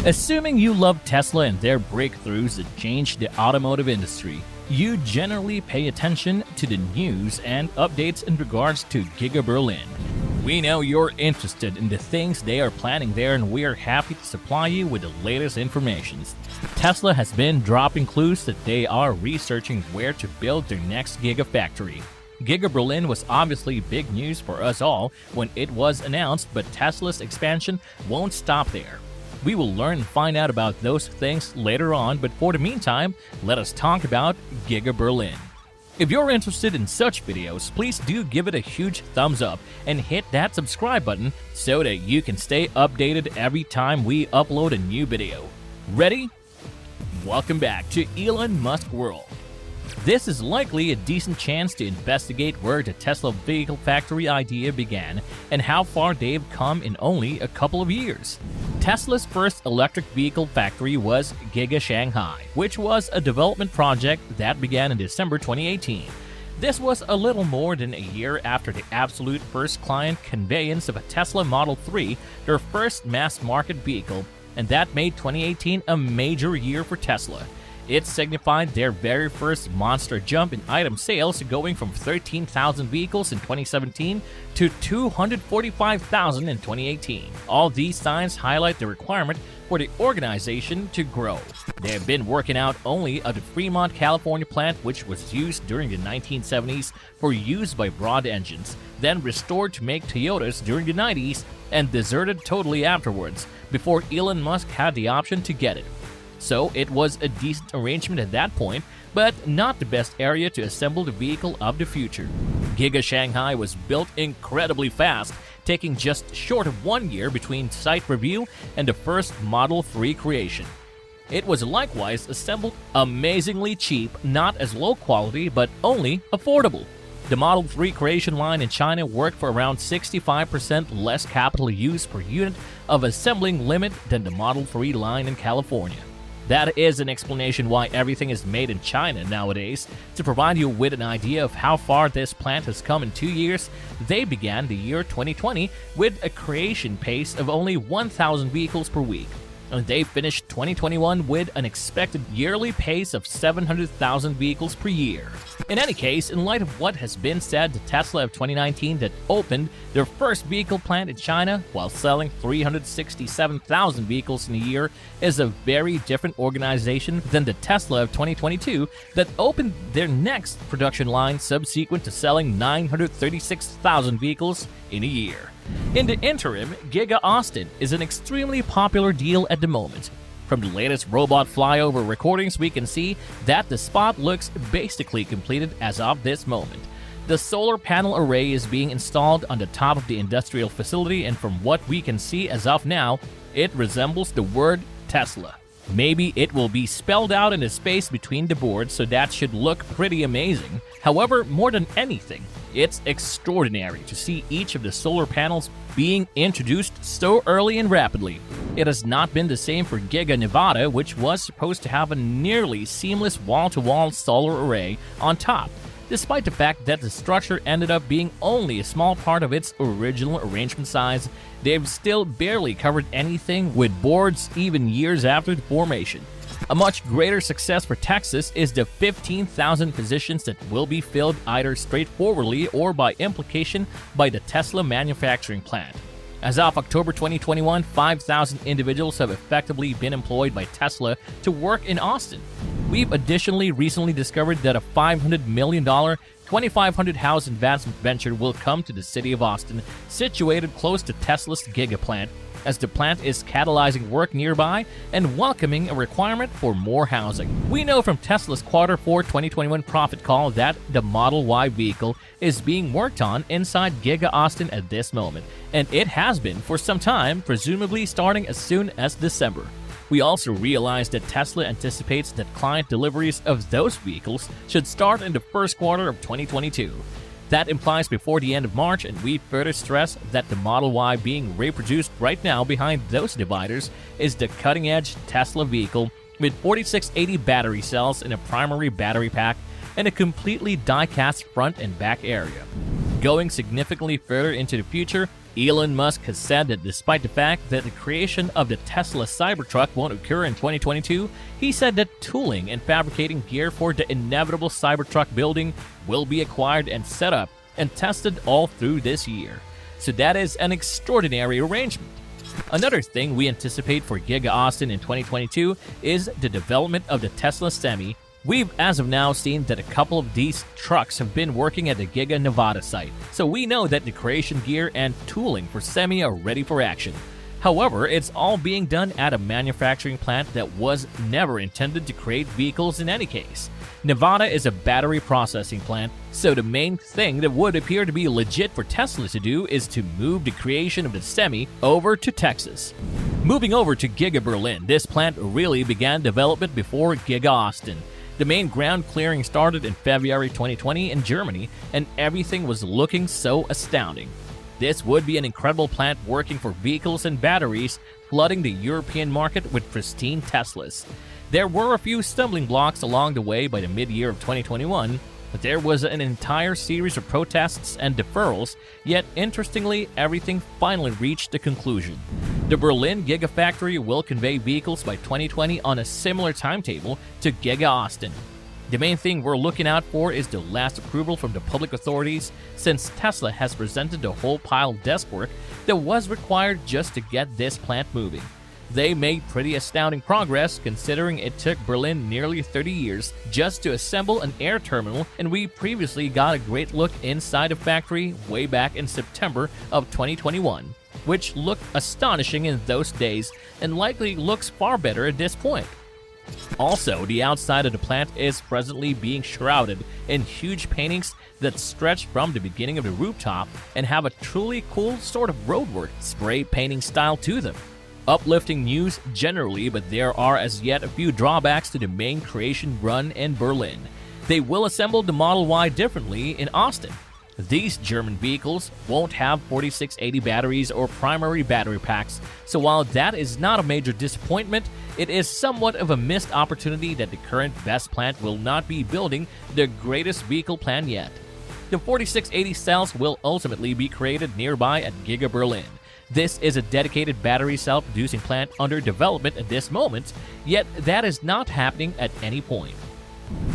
Assuming you love Tesla and their breakthroughs that changed the automotive industry, you generally pay attention to the news and updates in regards to Giga Berlin. We know you're interested in the things they are planning there, and we are happy to supply you with the latest information. Tesla has been dropping clues that they are researching where to build their next Gigafactory. Giga Berlin was obviously big news for us all when it was announced, but Tesla's expansion won't stop there. We will learn and find out about those things later on, but for the meantime, let us talk about Giga Berlin. If you're interested in such videos, please do give it a huge thumbs up and hit that subscribe button so that you can stay updated every time we upload a new video. Ready? Welcome back to Elon Musk World. This is likely a decent chance to investigate where the Tesla vehicle factory idea began and how far they've come in only a couple of years. Tesla's first electric vehicle factory was Giga Shanghai, which was a development project that began in December 2018. This was a little more than a year after the absolute first client conveyance of a Tesla Model 3, their first mass-market vehicle, and that made 2018 a major year for Tesla. It signified their very first monster jump in item sales, going from 13,000 vehicles in 2017 to 245,000 in 2018. All these signs highlight the requirement for the organization to grow. They have been working out only at the Fremont, California plant, which was used during the 1970s for use by Broad engines, then restored to make Toyotas during the 90s, and deserted totally afterwards, before Elon Musk had the option to get it. So it was a decent arrangement at that point, but not the best area to assemble the vehicle of the future. Giga Shanghai was built incredibly fast, taking just short of 1 year between site review and the first Model 3 creation. It was likewise assembled amazingly cheap, not as low quality, but only affordable. The Model 3 creation line in China worked for around 65% less capital use per unit of assembling limit than the Model 3 line in California. That is an explanation why everything is made in China nowadays. To provide you with an idea of how far this plant has come in 2 years, they began the year 2020 with a creation pace of only 1,000 vehicles per week. And they finished 2021 with an expected yearly pace of 700,000 vehicles per year. In any case, in light of what has been said, the Tesla of 2019 that opened their first vehicle plant in China while selling 367,000 vehicles in a year is a very different organization than the Tesla of 2022 that opened their next production line subsequent to selling 936,000 vehicles in a year. In the interim, Giga Austin is an extremely popular deal at the moment. From the latest robot flyover recordings, we can see that the spot looks basically completed as of this moment. The solar panel array is being installed on the top of the industrial facility, and from what we can see as of now, it resembles the word Tesla. Maybe it will be spelled out in the space between the boards, so that should look pretty amazing. However, more than anything, it's extraordinary to see each of the solar panels being introduced so early and rapidly. It has not been the same for Giga Nevada, which was supposed to have a nearly seamless wall-to-wall solar array on top. Despite the fact that the structure ended up being only a small part of its original arrangement size, they've still barely covered anything with boards even years after the formation. A much greater success for Texas is the 15,000 positions that will be filled either straightforwardly or by implication by the Tesla manufacturing plant. As of October 2021, 5,000 individuals have effectively been employed by Tesla to work in Austin. We've additionally recently discovered that a $500 million 2,500 house advancement venture will come to the city of Austin, situated close to Tesla's Giga plant, as the plant is catalyzing work nearby and welcoming a requirement for more housing. We know from Tesla's Q4 2021 profit call that the Model Y vehicle is being worked on inside Giga Austin at this moment, and it has been for some time, presumably starting as soon as December. We also realized that Tesla anticipates that client deliveries of those vehicles should start in the first quarter of 2022. That implies before the end of March, and we further stress that the Model Y being reproduced right now behind those dividers is the cutting-edge Tesla vehicle with 4680 battery cells in a primary battery pack and a completely die-cast front and back area. Going significantly further into the future, Elon Musk has said that despite the fact that the creation of the Tesla Cybertruck won't occur in 2022, he said that tooling and fabricating gear for the inevitable Cybertruck building will be acquired and set up and tested all through this year. So that is an extraordinary arrangement. Another thing we anticipate for Giga Austin in 2022 is the development of the Tesla Semi. We've as of now seen that a couple of these trucks have been working at the Giga Nevada site, so we know that the creation gear and tooling for Semi are ready for action. However, it's all being done at a manufacturing plant that was never intended to create vehicles in any case. Nevada is a battery processing plant, so the main thing that would appear to be legit for Tesla to do is to move the creation of the Semi over to Texas. Moving over to Giga Berlin, this plant really began development before Giga Austin. The main ground clearing started in February 2020 in Germany, and everything was looking so astounding. This would be an incredible plant working for vehicles and batteries, flooding the European market with pristine Teslas. There were a few stumbling blocks along the way by the mid-year of 2021, but there was an entire series of protests and deferrals, yet interestingly, everything finally reached a conclusion. The Berlin Gigafactory will convey vehicles by 2020 on a similar timetable to Giga Austin. The main thing we're looking out for is the last approval from the public authorities, since Tesla has presented a whole pile of desk work that was required just to get this plant moving. They made pretty astounding progress considering it took Berlin nearly 30 years just to assemble an air terminal, and we previously got a great look inside the factory way back in September of 2021, which looked astonishing in those days and likely looks far better at this point. Also, the outside of the plant is presently being shrouded in huge paintings that stretch from the beginning of the rooftop and have a truly cool sort of roadwork spray painting style to them. Uplifting news generally, but there are as yet a few drawbacks to the main creation run in Berlin. They will assemble the Model Y differently in Austin. These German vehicles won't have 4680 batteries or primary battery packs, so while that is not a major disappointment, it is somewhat of a missed opportunity that the current BESS plant will not be building the greatest vehicle plan yet. The 4680 cells will ultimately be created nearby at Giga Berlin. This is a dedicated battery cell producing plant under development at this moment, yet that is not happening at any point.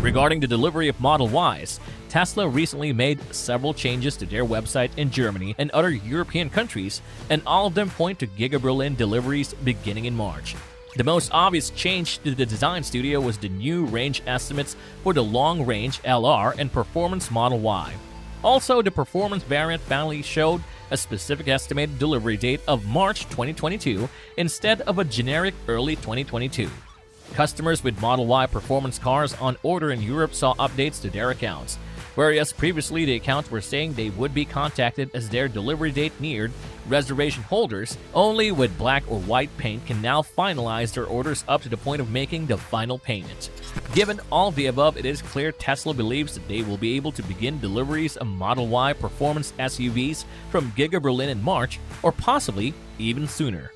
Regarding the delivery of Model Ys, Tesla recently made several changes to their website in Germany and other European countries, and all of them point to Giga Berlin deliveries beginning in March. The most obvious change to the design studio was the new range estimates for the long-range LR and performance Model Y. Also, the performance variant finally showed a specific estimated delivery date of March 2022 instead of a generic early 2022. Customers with Model Y performance cars on order in Europe saw updates to their accounts, whereas previously the accounts were saying they would be contacted as their delivery date neared. Reservation holders, only with black or white paint, can now finalize their orders up to the point of making the final payment. Given all the above, it is clear Tesla believes that they will be able to begin deliveries of Model Y performance SUVs from Giga Berlin in March, or possibly even sooner.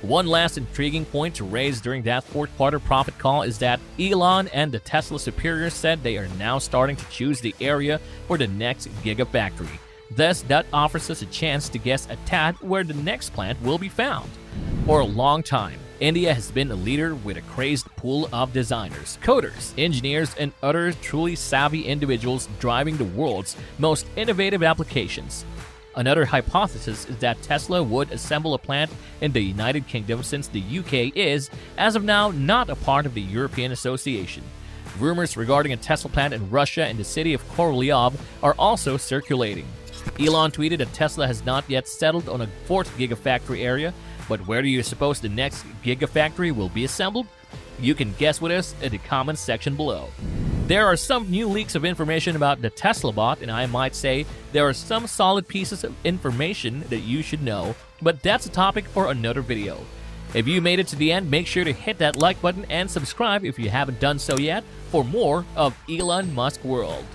One last intriguing point to raise during that fourth quarter profit call is that Elon and the Tesla superiors said they are now starting to choose the area for the next Gigafactory. Thus, that offers us a chance to guess a tad where the next plant will be found. For a long time, India has been a leader with a crazed pool of designers, coders, engineers, and other truly savvy individuals driving the world's most innovative applications. Another hypothesis is that Tesla would assemble a plant in the United Kingdom, since the UK is, as of now, not a part of the European Association. Rumors regarding a Tesla plant in Russia in the city of Korolyov are also circulating. Elon tweeted that Tesla has not yet settled on a fourth Gigafactory area, but where do you suppose the next Gigafactory will be assembled? You can guess with us in the comments section below. There are some new leaks of information about the Tesla bot, and I might say there are some solid pieces of information that you should know, but that's a topic for another video. If you made it to the end, make sure to hit that like button and subscribe if you haven't done so yet for more of Elon Musk World.